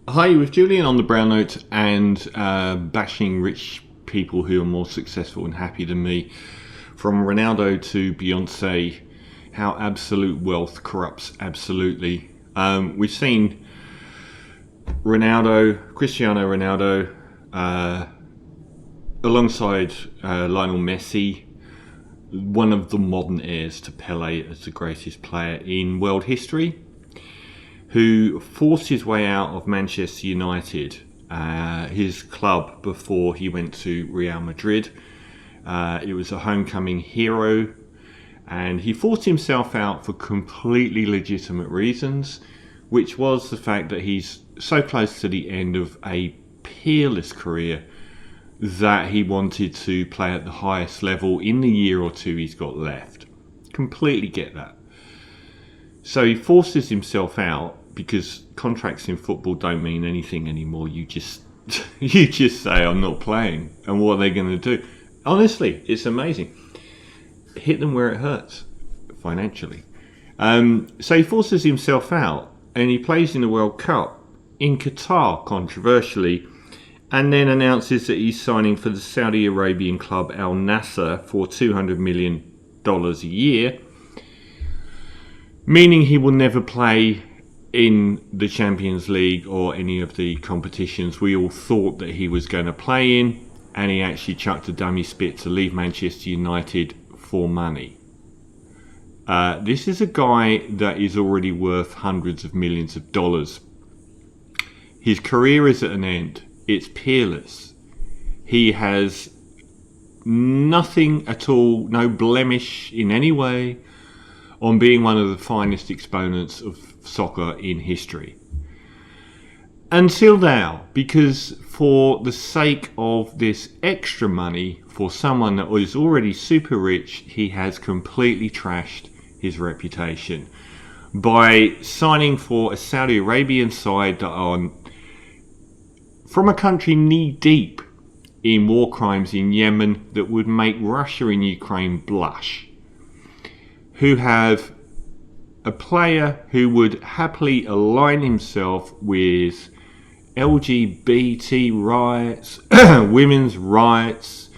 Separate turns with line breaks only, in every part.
Hi, with Julian on the brown note and bashing rich people who are more successful and happy than me. From Ronaldo to Beyonce, how absolute wealth corrupts absolutely. We've seen Cristiano Ronaldo, alongside Lionel Messi, one of the modern heirs to Pelé as the greatest player in world history, who forced his way out of Manchester United, his club, before he went to Real Madrid. It was a homecoming hero, and he forced himself out for completely legitimate reasons, which was the fact that he's so close to the end of a peerless career that he wanted to play at the highest level in the year or two he's got left. Completely get that. So he forces himself out because contracts in football don't mean anything anymore. You just say, I'm not playing. And what are they going to do? Honestly, it's amazing. Hit them where it hurts financially. So he forces himself out and he plays in the World Cup in Qatar, controversially, and then announces that he's signing for the Saudi Arabian club Al Nassr for $200 million a year, meaning he will never play in the Champions League or any of the competitions we all thought that he was going to play in, and he actually chucked a dummy spit to leave Manchester United for money. This is a guy that is already worth hundreds of millions of dollars. His career is at an end. It's peerless. He has nothing at all, no blemish in any way on being one of the finest exponents of soccer in history. Until now, because for the sake of this extra money for someone that is already super rich, he has completely trashed his reputation by signing for a Saudi Arabian side that are from a country knee deep in war crimes in Yemen that would make Russia and Ukraine blush, who have a player who would happily align himself with LGBT rights, women's rights,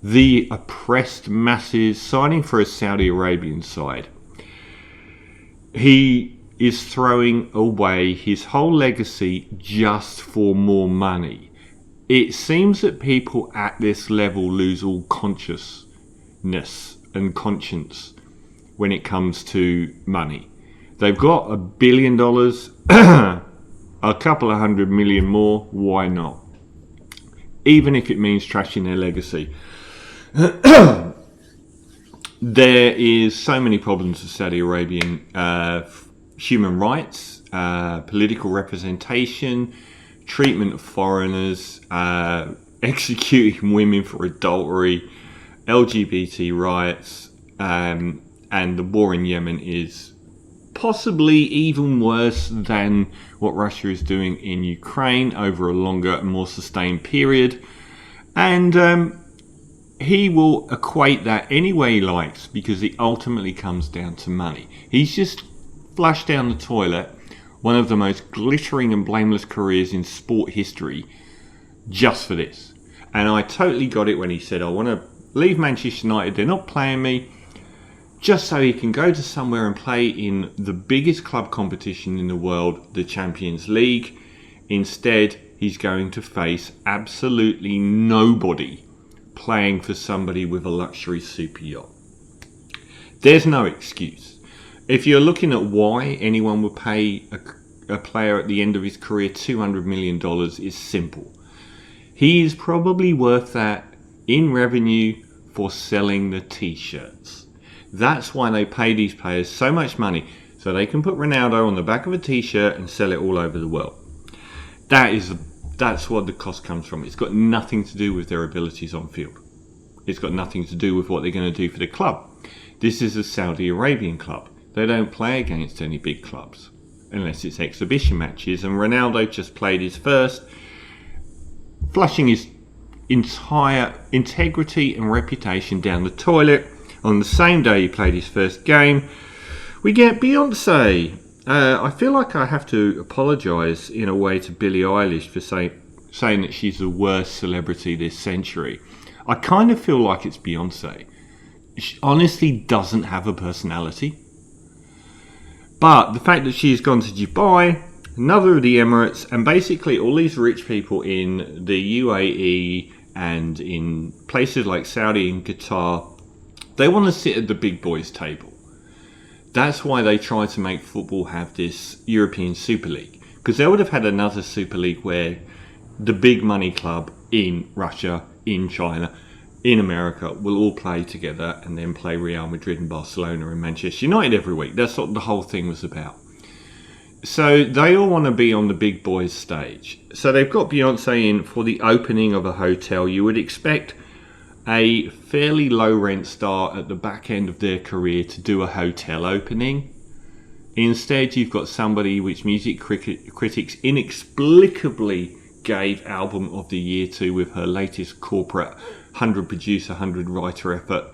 the oppressed masses, signing for a Saudi Arabian side. He is throwing away his whole legacy just for more money. It seems that people at this level lose all consciousness and conscience when it comes to money. They've got $1 billion, a couple of $100 million more, why not? Even if it means trashing their legacy. There is so many problems with Saudi Arabian human rights, political representation, treatment of foreigners, executing women for adultery, LGBT rights, and the war in Yemen is possibly even worse than what Russia is doing in Ukraine over a longer and more sustained period. And he will equate that any way he likes because it ultimately comes down to money. He's just flushed down the toilet one of the most glittering and blameless careers in sport history just for this. And I totally got it when he said, I want to leave Manchester United, they're not playing me, just so he can go to somewhere and play in the biggest club competition in the world, the Champions League. Instead, he's going to face absolutely nobody playing for somebody with a luxury super yacht. There's no excuse. If you're looking at why anyone would pay a player at the end of his career $200 million, it's simple. He is probably worth that in revenue for selling the t-shirts. That's why they pay these players so much money, so they can put Ronaldo on the back of a t-shirt and sell it all over the world. That's what the cost comes from. It's got nothing to do with their abilities on field. It's got nothing to do with what they're going to do for the club. This is a Saudi Arabian club. They don't play against any big clubs unless it's exhibition matches, and Ronaldo just played his first, flushing his entire integrity and reputation down the toilet. On the same day he played his first game, we get Beyonce I feel like I have to apologise in a way to Billie Eilish for saying that she's the worst celebrity this century. I kind of feel like it's Beyonce. She honestly doesn't have a personality. But the fact that she's gone to Dubai, another of the Emirates, and basically all these rich people in the UAE and in places like Saudi and Qatar, they want to sit at the big boys' table. That's why they try to make football have this European Super League. Because they would have had another Super League where the big money club in Russia, in China, in America will all play together and then play Real Madrid and Barcelona and Manchester United every week. That's what the whole thing was about. So they all want to be on the big boys stage. So they've got Beyonce in for the opening of a hotel. You would expect a fairly low rent star at the back end of their career to do a hotel opening. Instead, you've got somebody which music critics inexplicably gave album of the year to with her latest corporate 100 producer, 100 writer effort,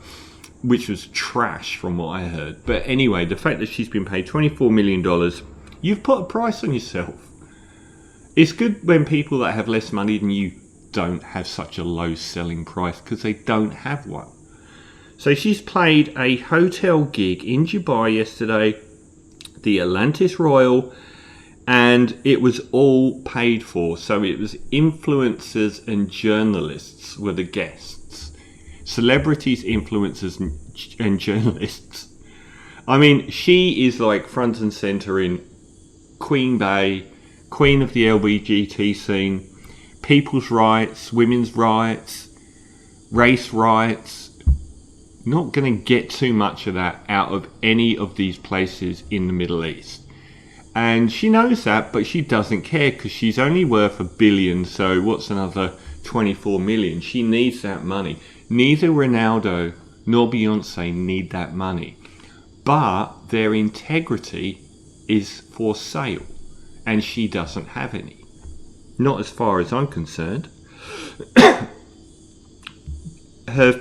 which was trash from what I heard. But anyway, the fact that she's been paid $24 million, you've put a price on yourself. It's good when people that have less money than you don't have such a low selling price, because they don't have one. So she's played a hotel gig in Dubai yesterday, the Atlantis Royal, and it was all paid for. So it was influencers and journalists were the guests. Celebrities, influencers and journalists. I mean, she is like front and centre in Queen Bey, queen of the LGBT scene, people's rights, women's rights, race rights. Not going to get too much of that out of any of these places in the Middle East. And she knows that, but she doesn't care because she's only worth $1 billion. So what's another 24 million? She needs that money. Neither Ronaldo nor Beyonce need that money. But their integrity is for sale. And she doesn't have any. Not as far as I'm concerned. Her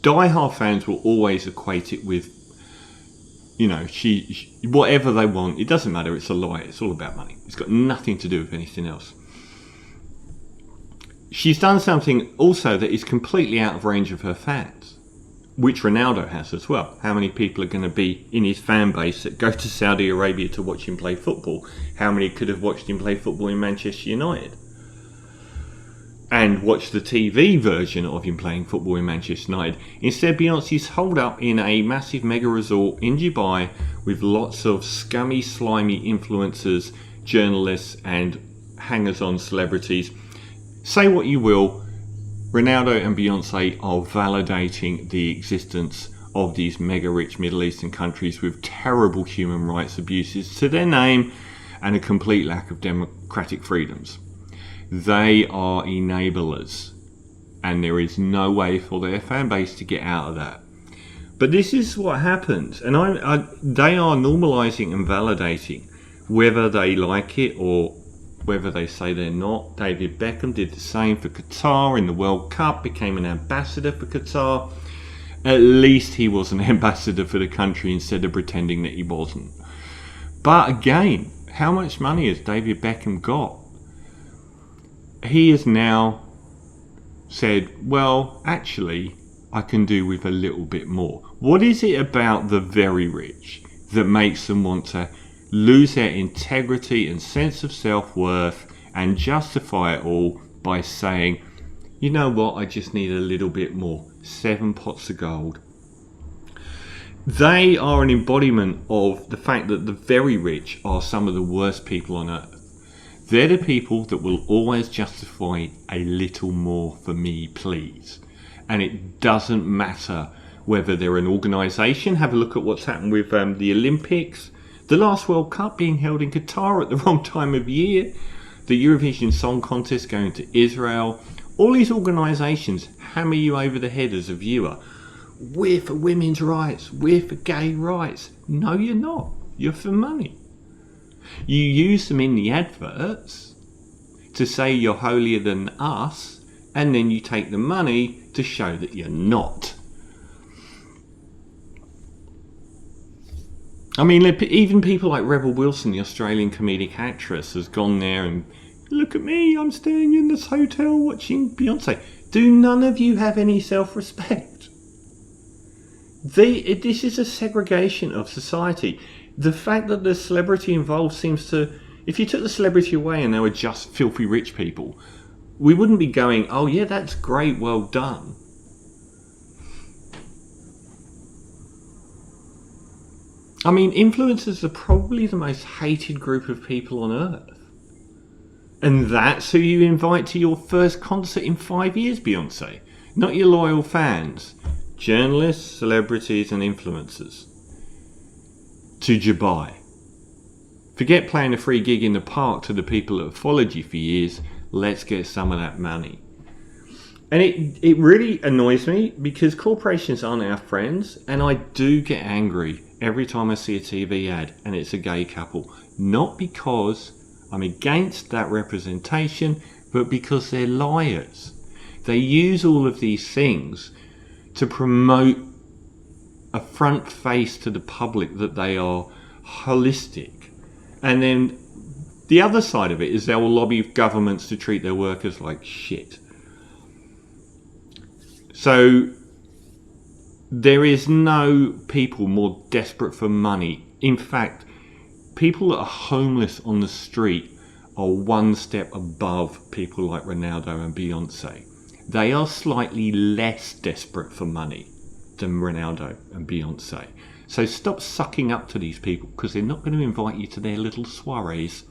die-hard fans will always equate it with, you know, she whatever they want. It doesn't matter. It's a lie. It's all about money. It's got nothing to do with anything else. She's done something also that is completely out of range of her fans, which Ronaldo has as well. How many people are going to be in his fan base that go to Saudi Arabia to watch him play football? How many could have watched him play football in Manchester United? And watch the TV version of him playing football in Manchester United. Instead, Beyonce's holed up in a massive mega resort in Dubai with lots of scummy, slimy influencers, journalists and hangers-on celebrities. Say what you will, Ronaldo and Beyonce are validating the existence of these mega-rich Middle Eastern countries with terrible human rights abuses to their name and a complete lack of democratic freedoms. They are enablers, and there is no way for their fan base to get out of that. But this is what happens, and they are normalising and validating, whether they like it or whether they say they're not. David Beckham did the same for Qatar in the World Cup, became an ambassador for Qatar. At least he was an ambassador for the country instead of pretending that he wasn't. But again, how much money has David Beckham got? He has now said, well, actually, I can do with a little bit more. What is it about the very rich that makes them want to lose their integrity and sense of self-worth and justify it all by saying, you know what, I just need a little bit more. 7 pots of gold. They are an embodiment of the fact that the very rich are some of the worst people on earth. They're the people that will always justify a little more for me, please. And it doesn't matter whether they're an organisation. Have a look at what's happened with the Olympics. The last World Cup being held in Qatar at the wrong time of year. The Eurovision Song Contest going to Israel. All these organisations hammer you over the head as a viewer. We're for women's rights. We're for gay rights. No, you're not. You're for money. You use them in the adverts to say you're holier than us, and then you take the money to show that you're not. I mean, even people like Rebel Wilson, the Australian comedic actress, has gone there and, look at me, I'm staying in this hotel watching Beyonce. Do none of you have any self-respect? This is a segregation of society. The fact that the celebrity involved seems to... If you took the celebrity away and they were just filthy rich people, we wouldn't be going, oh yeah, that's great, well done. I mean, influencers are probably the most hated group of people on earth. And that's who you invite to your first concert in 5 years, Beyonce. Not your loyal fans. Journalists, celebrities and influencers. To Dubai. Forget playing a free gig in the park to the people that have followed you for years. Let's get some of that money. And it really annoys me because corporations aren't our friends, and I do get angry every time I see a TV ad and it's a gay couple. Not because I'm against that representation, but because they're liars. They use all of these things to promote a front face to the public that they are holistic. And then the other side of it is they'll lobby governments to treat their workers like shit. So there is no people more desperate for money. In fact, people that are homeless on the street are one step above people like Ronaldo and Beyonce. They are slightly less desperate for money than Ronaldo and Beyonce. So stop sucking up to these people, because they're not going to invite you to their little soirees.